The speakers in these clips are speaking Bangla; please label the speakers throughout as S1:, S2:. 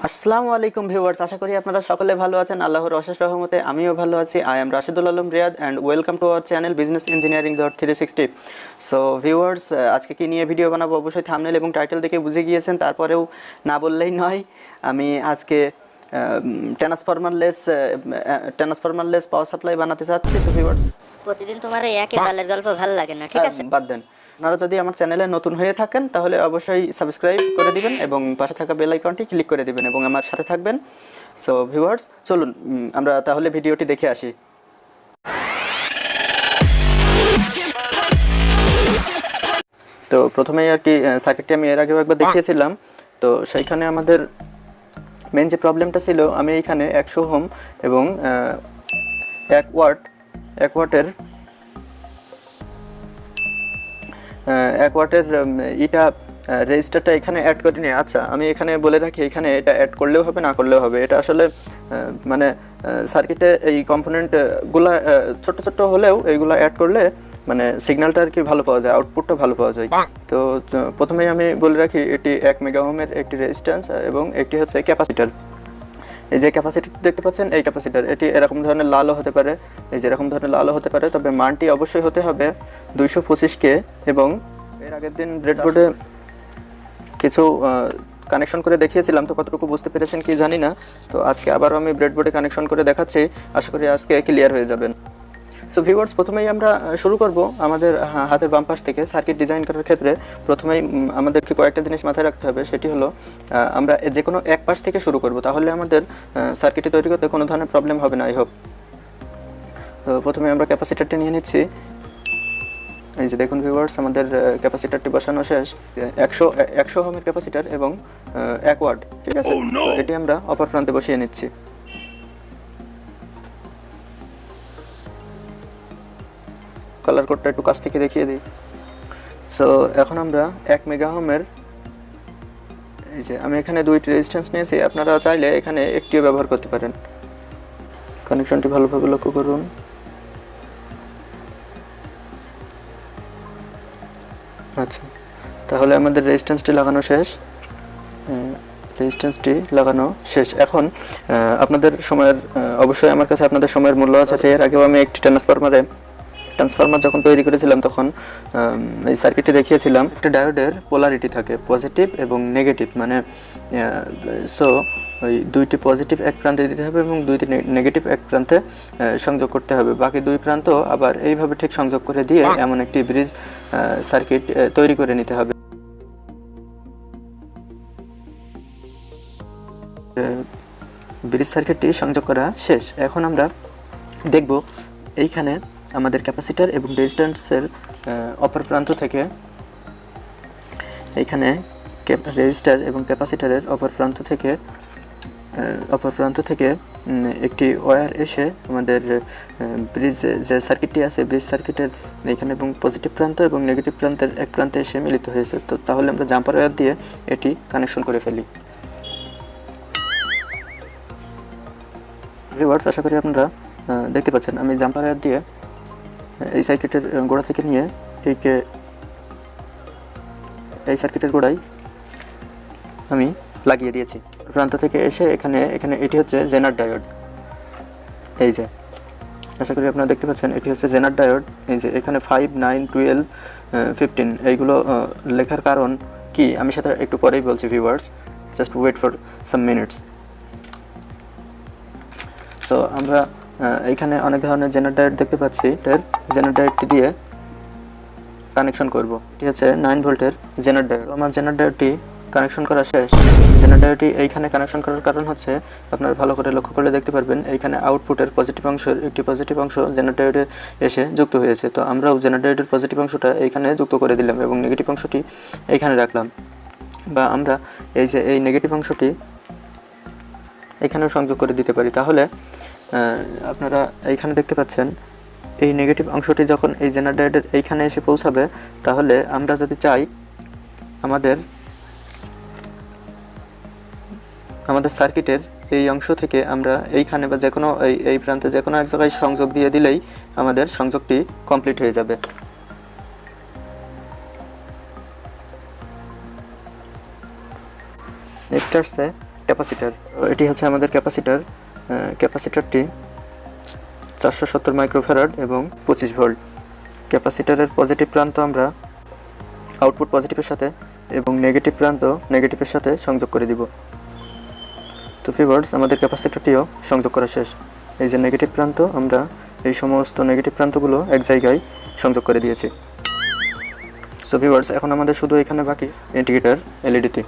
S1: আসসালামু আলাইকুম ভিউয়ার্স, আশা করি আপনারা সকলে ভালো আছেন। আল্লাহর অশেষ রহমতে আমিও ভালো আছি। I am Rashidul Alam Riyad and welcome to our channel Business Engineering 360। So viewers, আজকে কি নিয়ে ভিডিও বানাবো অবশ্যই থাম্বনেল এবং টাইটেল দেখে বুঝে গিয়েছেন, তারপরেও না বললেই নয়। আমি আজকে ট্রান্সফরমারলেস পাওয়ার সাপ্লাই বানাতে চাচ্ছি। তো ভিউয়ার্স,
S2: প্রতিদিন তোমার এই একই বালের গল্প ভালো লাগে না, ঠিক আছে?
S1: বাদ দেন। আপনারা যদি আমার চ্যানেলে নতুন হয়ে থাকেন তাহলে অবশ্যই সাবস্ক্রাইব করে দিবেন এবং পাশে থাকা বেল আইকনটি ক্লিক করে দিবেন এবং আমার সাথে থাকবেন। সো ভিউয়ার্স, চলুন আমরা তাহলে ভিডিওটি দেখে আসি। তো প্রথমেই আর কি সার্কিটটি আমি এর আগেও একবার দেখিয়েছিলাম। তো সেইখানে আমাদের মেন যে প্রবলেমটা ছিল, আমি এইখানে 100 ওহম এবং 1 ওয়াটের ইটা রেজিস্টারটা এখানে অ্যাড করে নিয়ে। আচ্ছা, আমি এখানে বলে রাখি, এখানে এটা অ্যাড করলেও হবে না করলেও হবে। এটা আসলে মানে সার্কিটে এই কম্পোনেন্টগুলো ছোট ছোট হলেও এইগুলো অ্যাড করলে মানে সিগন্যালটা আর কি ভালো পাওয়া যায়, আউটপুটটা ভালো পাওয়া যায়। তো প্রথমেই আমি বলে রাখি, এটি 1 মেগা ওহমের একটি রেজিস্ট্যান্স এবং এটি হচ্ছে ক্যাপাসিটার। এই যে ক্যাপাসিটার দেখতে পাচ্ছেন, এই ক্যাপাসিটার এটি এরকম ধরনের লালও হতে পারে, এই যে এরকম ধরনের লালও হতে পারে, তবে মানটি অবশ্যই হতে হবে 225K। এবং এর আগের দিন ব্রেডবোর্ডে কিছু কানেকশন করে দেখিয়েছিলাম, তো কতটুকু বুঝতে পেরেছেন কি জানি না। তো আজকে আবারও আমি ব্রেডবোর্ডে কানেকশন করে দেখাচ্ছি, আশা করি আজকে ক্লিয়ার হয়ে যাবেন। সো ভিউয়ার্স, প্রথমেই আমরা শুরু করব আমাদের হাতের বাম পাশ থেকে। সার্কিট ডিজাইন করার ক্ষেত্রে প্রথমেই আমাদেরকে কয়েকটা জিনিস মাথায় রাখতে হবে। সেটি হলো, আমরা যে কোনো এক পাশ থেকে শুরু করব, তাহলে আমাদের সার্কিটটি তৈরি করতে কোনো ধরনের প্রবলেম হবে না, আই হোপ। তো প্রথমে আমরা ক্যাপাসিটারটি নিয়ে নিচ্ছি। এই যে দেখুন ভিউয়ার্স, আমাদের ক্যাপাসিটারটি বসানো শেষ। 100 ওহমের ক্যাপাসিটার এবং 1 ওয়াট, ঠিক আছে। তো এটি আমরা অপর প্রান্তে বসিয়ে নিচ্ছি। কালার কোডটা একটু কাছ থেকে দেখিয়ে দিই। সো এখন আমরা 1 মেগা ওহমের, এই যে আমি এখানে 2টি রেজিস্ট্যান্স নিয়েছি, আপনারা চাইলে এখানে একটিও ব্যবহার করতে পারেন। কানেকশনটি ভালোভাবে লক্ষ্য করুন। আচ্ছা, তাহলে আমাদের রেজিস্ট্যান্সটি লাগানো শেষ। এখন আপনাদের সময়ের, অবশ্যই আমার কাছে আপনাদের সময়ের মূল্য আছে। এর আগেও আমি একটি ট্রান্সফরমার যখন তৈরি করেছিলাম, তখন এই সার্কিটটি দেখিয়েছিলাম। একটা ডায়োডের পোলারিটি থাকে, পজিটিভ এবং নেগেটিভ, মানে সো ওই 2টি পজিটিভ এক প্রান্তে দিতে হবে এবং 2টি নেগেটিভ এক প্রান্তে সংযোগ করতে হবে। বাকি 2 প্রান্ত আবার এইভাবে ঠিক সংযোগ করে দিয়ে এমন একটি ব্রিজ সার্কিট তৈরি করে নিতে হবে। ব্রিজ সার্কিটটি সংযোগ করা শেষ। এখন আমরা দেখব এইখানে আমাদের ক্যাপাসিটার এবং রেজিস্ট্যান্সের অপর প্রান্ত থেকে, এইখানে রেজিস্টার এবং ক্যাপাসিটারের অপর প্রান্ত থেকে একটি ওয়্যার এসে আমাদের ব্রিজ যে সার্কিটটি আছে, ব্রিজ সার্কিটের এখানে এবং পজিটিভ প্রান্ত এবং নেগেটিভ প্রান্তের এক প্রান্তে এসে মিলিত হয়েছে। তো তাহলে আমরা জাম্পার ওয়্যার দিয়ে এটি কানেকশন করে ফেলি। ভিউয়ার্স, আশা করি আপনারা দেখতে পাচ্ছেন, আমি জাম্পার ওয়্যার দিয়ে এই সার্কিটের গোড়া থেকে নিয়ে ঠিক এই সার্কিটের গোড়ায় আমি লাগিয়ে দিয়েছি। প্রান্ত থেকে এসে এখানে এটি হচ্ছে জেনার ডায়োড। এই যে আশা করি আপনারা দেখতে পাচ্ছেন, এটি হচ্ছে জেনার ডায়োড। এই যে এখানে 5, 9, 12, 15 এইগুলো লেখার কারণ কি আমি সেটা একটু পরেই বলছি। Viewers, just wait for some minutes. তো আমরা এইখানে অনেক ধরনের জেনার ডায়োড দেখতে পাচ্ছি। জেনার ডায়োডটি দিয়ে কানেকশন করব। এটি হচ্ছে 9 ভোল্টের জেনার ডায়োড। আমার জেনার ডায়োডটি কানেকশন করা শেষ। জেনার ডায়োডটি এইখানে কানেকশন করার কারণ হচ্ছে, আপনারা ভালো করে লক্ষ্য করলে দেখতে পারবেন, এইখানে আউটপুটের পজিটিভ অংশের একটি পজিটিভ অংশ জেনার ডায়োডে এসে যুক্ত হয়েছে। তো আমরাও জেনার ডায়োডের পজিটিভ অংশটা এইখানে যুক্ত করে দিলাম এবং নেগেটিভ অংশটি এইখানে রাখলাম। বা আমরা এই যে এই নেগেটিভ অংশটি এখানেও সংযোগ করে দিতে পারি। তাহলে আপনারা এইখানে দেখতে পাচ্ছেন, এই নেগেটিভ অংশটি যখন এই জেনার ডায়োডের এইখানে এসে পৌঁছাবে, তাহলে আমরা যদি চাই আমাদের সার্কিটের এই অংশ থেকে আমরা এইখানে বা যে কোনো এই প্রান্তে যে কোনো এক জায়গায় সংযোগ দিয়ে দিলেই আমাদের সংযোগটি কমপ্লিট হয়ে যাবে। নেক্সট আসছে ক্যাপাসিটার, এটি হচ্ছে আমাদের ক্যাপাসিটার। ক্যাপাসিটারটি 470 মাইক্রোফ্যারাড এবং 25 ভোল্ট। ক্যাপাসিটারের পজিটিভ প্রান্ত আমরা আউটপুট পজিটিভের সাথে এবং নেগেটিভ প্রান্ত নেগেটিভের সাথে সংযোগ করে দিব। তো ভিউয়ার্স, আমাদের ক্যাপাসিটারটিও সংযোগ করা শেষ। এই যে নেগেটিভ প্রান্ত, আমরা এই সমস্ত নেগেটিভ প্রান্তগুলো এক জায়গায় সংযোগ করে দিয়েছি। সো ভিউয়ার্স, এখন আমাদের শুধু এখানে বাকি ইন্ডিকেটর এলইডিতে।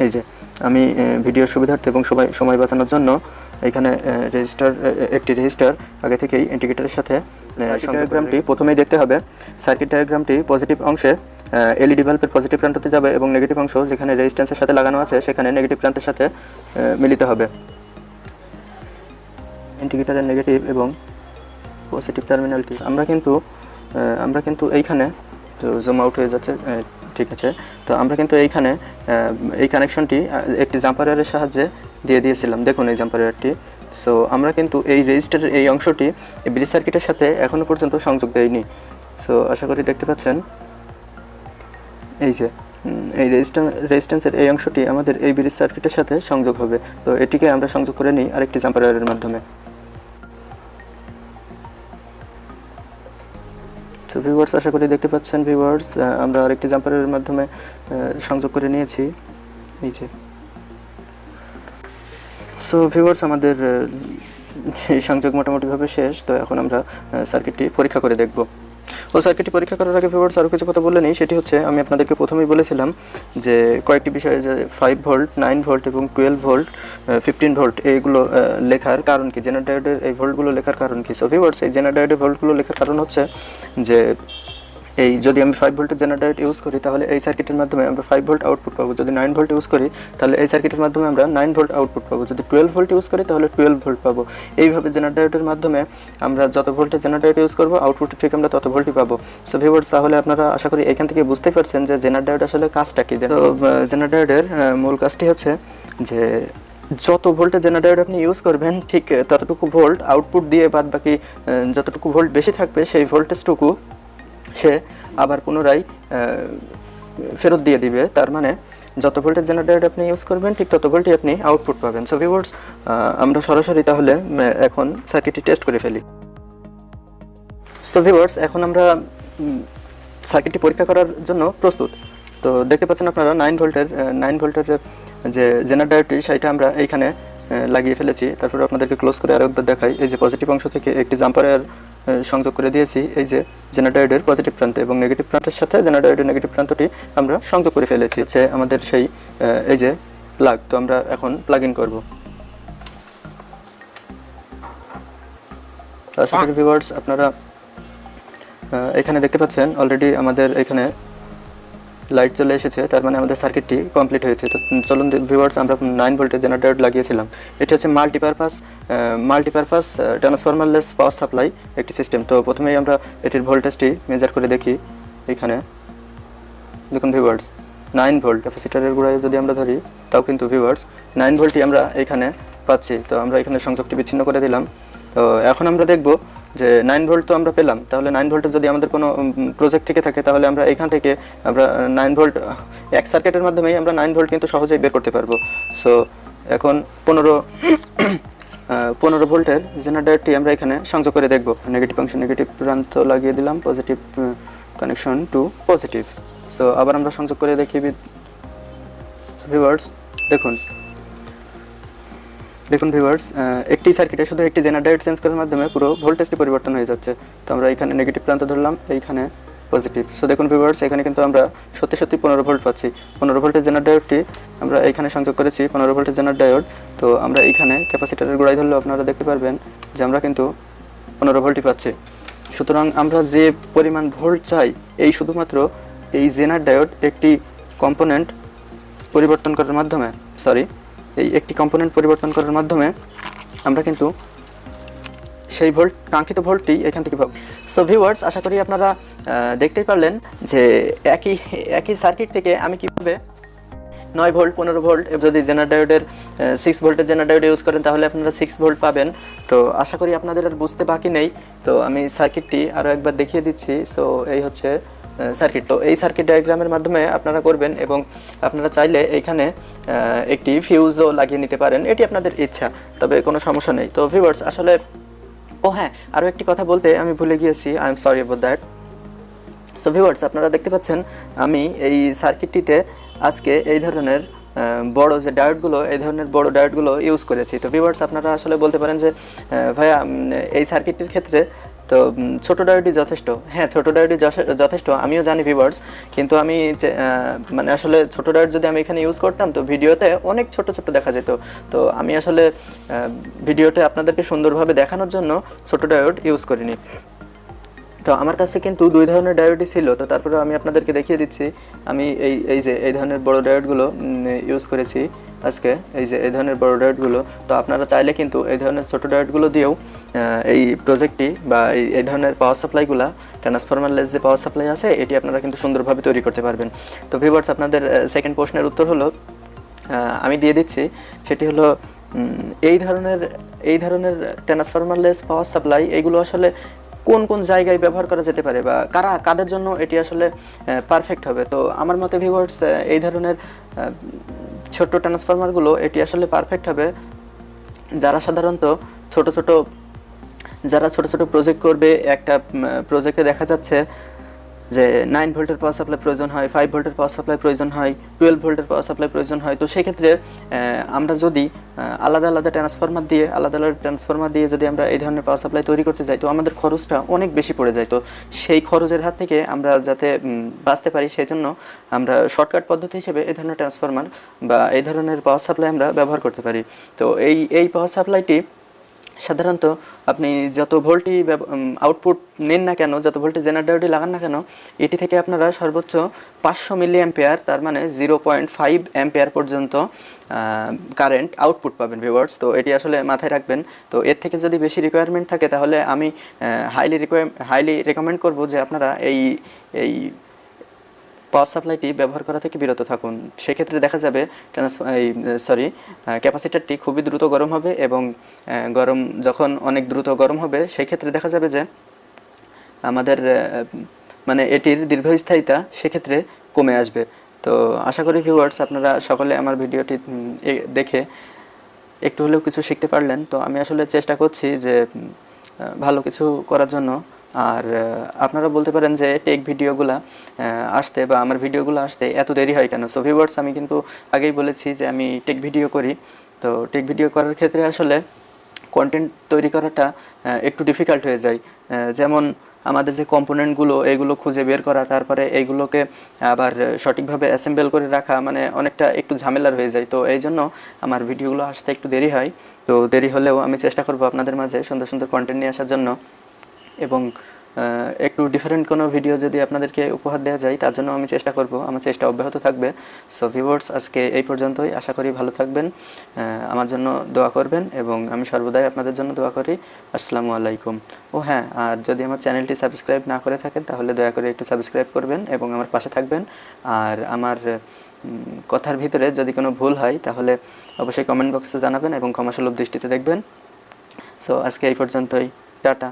S1: এই যে আমি ভিডিওর সুবিধার্থে এবং সময় বাঁচানোর জন্য এখানে একটি রেজিস্টার আগে থেকেই ইন্ডিকেটরের সাথে সার্কিট ডায়াগ্রামটি প্রথমেই দেখতে হবে। সার্কিট ডায়াগ্রামটি পজিটিভ অংশে এলইডি বাল্বের পজিটিভ প্রান্ততে যাবে এবং নেগেটিভ অংশ যেখানে রেজিস্ট্যান্সের সাথে লাগানো আছে সেখানে নেগেটিভ প্রান্তের সাথে মিলিত হবে। ইন্ডিকেটরের নেগেটিভ এবং পজিটিভ টার্মিনালটি আমরা কিন্তু এইখানে জুম আউট হয়ে যাচ্ছে, ঠিক আছে। তো আমরা কিন্তু এইখানে এই কানেকশনটি একটি জাম্পার ওয়্যারের সাহায্যে দিয়ে দিয়েছিলাম। দেখুন এই জাম্পার ওয়্যারটি। সো আমরা কিন্তু এই রেজিস্টারের এই অংশটি এই ব্রিজ সার্কিটের সাথে এখনও পর্যন্ত সংযোগ দেয়নি। সো আশা করি দেখতে পাচ্ছেন এই যে এই রেজিস্ট্যান্সের এই অংশটি আমাদের এই ব্রিজ সার্কিটের সাথে সংযোগ হবে। তো এটিকে আমরা সংযোগ করে নিই আরেকটি জাম্পার ওয়্যারের মাধ্যমে। তো ভিউয়ার্স, আশা করি দেখতে পাচ্ছেন ভিউয়ার্স, আমরা আরেকটি জাম্পার ওয়্যারের মাধ্যমে সংযোগ করে নিয়েছি। এই যে সো ভিউয়ার্স, আমাদের এই সংযোগ মোটামুটিভাবে শেষ। তো এখন আমরা সার্কিটটি পরীক্ষা করে দেখব। সার্কিটটি পরীক্ষা করার আগে ভিউয়ার্স আরও কিছু কথা বলে নিই। সেটি হচ্ছে, আমি আপনাদেরকে প্রথমেই বলেছিলাম যে কয়েকটি বিষয়ে, যে 5 ভোল্ট, 9 ভোল্ট এবং 12 ভোল্ট, 15 ভোল্ট এইগুলো লেখার কারণ কি, জেনার ডায়োডের এই ভোল্টগুলো লেখার কারণ কি। সো ভিউয়ার্স, এই জেনার ডায়োডের ভোল্টগুলো লেখার কারণ হচ্ছে যে এই যদি আমি 5 ভোল্টের জেনার ডায়োড ইউজ করি তাহলে এই সার্কিটের মাধ্যমে আমরা 5 ভোল্ট আউটপুট পাবো। যদি 9 ভোল্ট ইউজ করি তাহলে এই সার্কিটের মাধ্যমে আমরা 9 ভোল্ট আউটপুট পাবো। যদি 12 ভোল্ট ইউজ করি তাহলে 12 ভোল্ট পাবো। এইভাবে জেনার ডায়োডের মাধ্যমে আমরা যত ভোল্টের জেনার ডায়োড ইউজ করবো আউটপুট ঠিক আমরা তত ভোল্টই পাবো। সো ভিউয়ার্স, তাহলে আপনারা আশা করি এখান থেকে বুঝতেই পারছেন যে জেনার ডায়োড আসলে কাজটা কি। তো জেনার ডায়োডের মূল কাজটি হচ্ছে যে যত ভোল্টের জেনার ডায়োড আপনি ইউজ করবেন ঠিক ততটুকু ভোল্ট আউটপুট দিয়ে বাদ বাকি যতটুকু ভোল্ট বেশি থাকবে সেই ভোল্টেজটুকু সে আবার পুনরায় ফেরত দিয়ে দিবে। তার মানে যত ভোল্টের জেনার ডায়োড আপনি ইউজ করবেন ঠিক তত ভোল্টই আপনি আউটপুট পাবেন। সো ভিউয়ার্স, আমরা সরাসরি তাহলে এখন সার্কিটটি টেস্ট করে ফেলি। সো ভিউয়ার্স, এখন আমরা সার্কিটটি পরীক্ষা করার জন্য প্রস্তুত। তো দেখতে পাচ্ছেন আপনারা 9 ভোল্টের যে জেনার ডায়োডটি সেটা আমরা এইখানে লাগিয়ে ফেলেছি। তারপরে আপনাদেরকে ক্লোজ করে আরেকবার দেখাই। এই যে পজিটিভ অংশ থেকে একটি জাম্পার ওয়্যার সংযোগ করে দিয়েছি এই যে জেনার ডায়োডের পজিটিভ প্রান্তে, এবং নেগেটিভ প্রান্তের সাথে জেনার ডায়োডের নেগেটিভ প্রান্তটি আমরা সংযোগ করে ফেলেছি। হচ্ছে আমাদের সেই এই যে প্লাগ। তো আমরা এখন প্লাগ ইন করব। আশা করি ভিউয়ার্স আপনারা এখানে দেখতে পাচ্ছেন অলরেডি আমাদের এখানে লাইট চলে এসেছে, তার মানে আমাদের সার্কিটটি কমপ্লিট হয়েছে। তো চলুন ভিউয়ার্স, আমরা 9 ভোল্টের জেনার ডায়োড লাগিয়েছিলাম। এটি হচ্ছে মাল্টিপারপাস ট্রান্সফরমারলেস পাওয়ার সাপ্লাই একটি সিস্টেম। তো প্রথমেই আমরা এটির ভোল্টেজটি মেজার করে দেখি। এখানে দেখুন ভিউয়ার্স, 9 ভোল্ট ক্যাপাসিটারের গোড়ায় যদি আমরা ধরি তাও কিন্তু ভিউয়ার্স 9 ভোল্টই আমরা এখানে পাচ্ছি। তো আমরা এখানে সংযোগটি বিচ্ছিন্ন করে দিলাম। তো এখন আমরা দেখব যে 9 ভোল্ট তো আমরা পেলাম, তাহলে 9 ভোল্টের যদি আমাদের কোনো প্রজেক্ট থেকে থাকে তাহলে আমরা এখান থেকে আমরা 9 ভোল্ট এক সার্কিটের মাধ্যমেই আমরা 9 ভোল্ট কিন্তু সহজেই বের করতে পারবো। সো এখন 15 ভোল্টের জেনার ডায়োডটি আমরা এখানে সংযোগ করে দেখব। নেগেটিভ অংশ নেগেটিভ প্রান্ত লাগিয়ে দিলাম, positive connection to positive. So আবার আমরা সংযোগ করে দেখি ভিউয়ার্স। দেখুন ভিউয়ার্স, একটি সার্কিটে শুধু একটি জেনার ডায়োড চেঞ্জ করার মাধ্যমে পুরো ভোল্টেজটি পরিবর্তন হয়ে যাচ্ছে। তো আমরা এখানে নেগেটিভ প্রান্ত ধরলাম, এইখানে পজিটিভ। সো দেখুন ভিউয়ার্স, এখানে কিন্তু আমরা সত্যি 15 ভোল্ট পাচ্ছি। 15 ভোল্টের জেনার ডায়োডটি আমরা এখানে সংযোগ করেছি, 15 ভোল্টের জেনার ডায়োড। তো আমরা এইখানে ক্যাপাসিটারের গোড়ায় ধরলেও আপনারা দেখতে পারবেন যে আমরা কিন্তু 15 ভোল্টই পাচ্ছি। সুতরাং আমরা যে পরিমাণ ভোল্ট চাই এই শুধুমাত্র এই জেনার ডায়োড একটি কম্পোনেন্ট পরিবর্তন করার মাধ্যমে আমরা কিন্তু সেই কাঙ্ক্ষিত ভোল্টটি এখান থেকে পাবো। সো ভিউয়ার্স, আশা করি আপনারা দেখতেই পারলেন যে একই সার্কিট থেকে আমি কীভাবে 9 ভোল্ট 15 ভোল্ট, যদি জেনার ডায়োডের 6 ভোল্টের জেনার ডায়োড ইউজ করেন তাহলে আপনারা 6 ভোল্ট পাবেন। তো আশা করি আপনাদের আর বুঝতে বাকি নেই। তো আমি সার্কিটটি আরও একবার দেখিয়ে দিচ্ছি। সো এই হচ্ছে সার্কিট। তো এই সার্কিট ডায়াগ্রামের মাধ্যমে আপনারা করবেন এবং আপনারা চাইলে এইখানে একটি ফিউজও লাগিয়ে নিতে পারেন, এটি আপনাদের ইচ্ছা, তবে কোনো সমস্যা নেই। তো ভিউয়ার্স আসলে হ্যাঁ, আরও একটি কথা বলতে আমি ভুলে গিয়েছি, I am sorry about that. So viewers আপনারা দেখতে পাচ্ছেন আমি এই সার্কিটটিতে আজকে এই ধরনের বড় যে ডায়োডগুলো, এই ধরনের বড় ডায়োডগুলো ইউজ করেছি। তো ভিউয়ার্স আপনারা আসলে বলতে পারেন যে ভাইয়া এই সার্কিটটির ক্ষেত্রে তো ছোটো ডায়োডই যথেষ্ট। হ্যাঁ, ছোটো ডায়োডই যথেষ্ট, আমিও জানি ভিউয়ার্স, কিন্তু আমি মানে আসলে ছোটো ডায়োড যদি আমি এখানে ইউজ করতাম তো ভিডিওতে অনেক ছোট ছোট দেখা যেত। তো আমি আসলে ভিডিওতে আপনাদেরকে সুন্দরভাবে দেখানোর জন্য ছোটো ডায়োড ইউজ করিনি। তো আমার কাছে কিন্তু দুই ধরনের ডায়োডই ছিল, তো তারপরে আমি আপনাদেরকে দেখিয়ে দিচ্ছি। আমি এই ধরনের বড় ডায়োডগুলো ইউজ করেছি আজকে, এই ধরনের বড় ডায়োডগুলো। তো আপনারা চাইলে কিন্তু এই ধরনের ছোট ডায়োডগুলো দিয়েও এই প্রজেক্টটি বা এই ধরনের পাওয়ার সাপ্লাইগুলো, ট্রান্সফরমারলেস যে পাওয়ার সাপ্লাই আছে, এটি আপনারা কিন্তু সুন্দরভাবে তৈরি করতে পারবেন। তো ভিউয়ার্স আপনাদের সেকেন্ড প্রশ্নের উত্তর হলো আমি দিয়ে দিচ্ছি, সেটি হলো এই ধরনের ট্রান্সফরমারলেস পাওয়ার সাপ্লাই এগুলো আসলে কোন কোন জায়গায় ব্যবহার করা যেতে পারে বা কাদের জন্য এটি আসলে পারফেক্ট হবে। তো আমার মতে ভিউয়ার্স এই ধরনের ছোট ট্রান্সফরমারগুলো এটি আসলে পারফেক্ট হবে যারা সাধারণত ছোট ছোট প্রজেক্ট করবে। একটা প্রজেক্টে দেখা যাচ্ছে যে 9 ভোল্টের পাওয়ার সাপ্লাই প্রয়োজন হয়, 5 ভোল্টের পাওয়ার সাপ্লাই প্রয়োজন হয়, 12 ভোল্টের পাওয়ার সাপ্লাই প্রয়োজন হয়। তো সেক্ষেত্রে আমরা যদি আলাদা আলাদা ট্রান্সফরমার দিয়ে যদি আমরা এই ধরনের পাওয়ার সাপ্লাই তৈরি করতে যাই তো আমাদের খরচটা অনেক বেশি পড়ে যায়। তো সেই খরচের হাত থেকে আমরা যাতে বাঁচতে পারি সেই জন্য আমরা শর্টকাট পদ্ধতি হিসেবে এই ধরনের ট্রান্সফরমার বা এই ধরনের পাওয়ার সাপ্লাই আমরা ব্যবহার করতে পারি। তো এই পাওয়ার সাপ্লাইটি সাধারণত আপনি যত ভোল্টই আউটপুট নেন না কেন, যত ভোল্টেজ জেনারেটরটি লাগান না কেন, এটি থেকে আপনারা সর্বোচ্চ 500 মিলি অ্যাম্পিয়ার, তার মানে 0.5 অ্যাম্পিয়ার পর্যন্ত কারেন্ট আউটপুট পাবেন ভিউয়ার্স। তো এটি আসলে মাথায় রাখবেন। তো এর থেকে যদি বেশি রিকোয়ারমেন্ট থাকে তাহলে আমি হাইলি রেকমেন্ড করব যে আপনারা এই পাওয়ার সাপ্লাইটি ব্যবহার করা থেকে বিরত থাকুন। সেক্ষেত্রে দেখা যাবে ক্যাপাসিটারটি খুবই দ্রুত গরম হবে এবং যখন অনেক দ্রুত গরম হবে সেই ক্ষেত্রে দেখা যাবে যে আমাদের মানে এটির দীর্ঘস্থায়িতা সেক্ষেত্রে কমে আসবে। তো আশা করি ভিউয়ার্স আপনারা সকলে আমার ভিডিওটি দেখে একটু হলেও কিছু শিখতে পারলেন। তো আমি আসলে চেষ্টা করছি যে ভালো কিছু করার জন্য। আর আপনারা বলতে পারেন যে টেক ভিডিওগুলো আসতে বা আমার ভিডিওগুলো আসতে এত দেরি হয় কেন। সো ভিউয়ার্স আমি কিন্তু আগেই বলেছি যে আমি টেক ভিডিও করি। তো টেক ভিডিও করার ক্ষেত্রে আসলে কন্টেন্ট তৈরি করাটা একটু ডিফিকাল্ট হয়ে যায়। যেমন আমাদের যে কম্পোনেন্টগুলো এগুলো খুঁজে বের করা, তারপরে এইগুলোকে আবার সঠিকভাবে অ্যাসেম্বল করে রাখা, মানে অনেকটা একটু ঝামেলার হয়ে যায়। তো এই জন্য আমার ভিডিওগুলো আসতে একটু দেরি হয়। তো দেরি হলেও আমি চেষ্টা করব আপনাদের মাঝে সুন্দর সুন্দর কন্টেন্ট নিয়ে আসার জন্য এবং একটু ডিফারেন্ট কোনো ভিডিও যদি আপনাদেরকে উপহার দেওয়া যায় তার জন্য আমি চেষ্টা করব, আমার চেষ্টা অব্যাহত থাকবে। সো ভিউয়ার্স আজকে এই পর্যন্তই, আশা করি ভালো থাকবেন, আমার জন্য দোয়া করবেন এবং আমি সর্বদাই আপনাদের জন্য দোয়া করি। আসসালামু আলাইকুম। হ্যাঁ, আর যদি আমার চ্যানেলটি সাবস্ক্রাইব না করে থাকেন তাহলে দয়া করে একটু সাবস্ক্রাইব করবেন এবং আমার পাশে থাকবেন। আর আমার কথার ভিতরে যদি কোনো ভুল হয় তাহলে অবশ্যই কমেন্ট বক্সে জানাবেন এবং ক্ষমাসুলভ দৃষ্টিতে দেখবেন। সো আজকে এই পর্যন্তই, টাটা।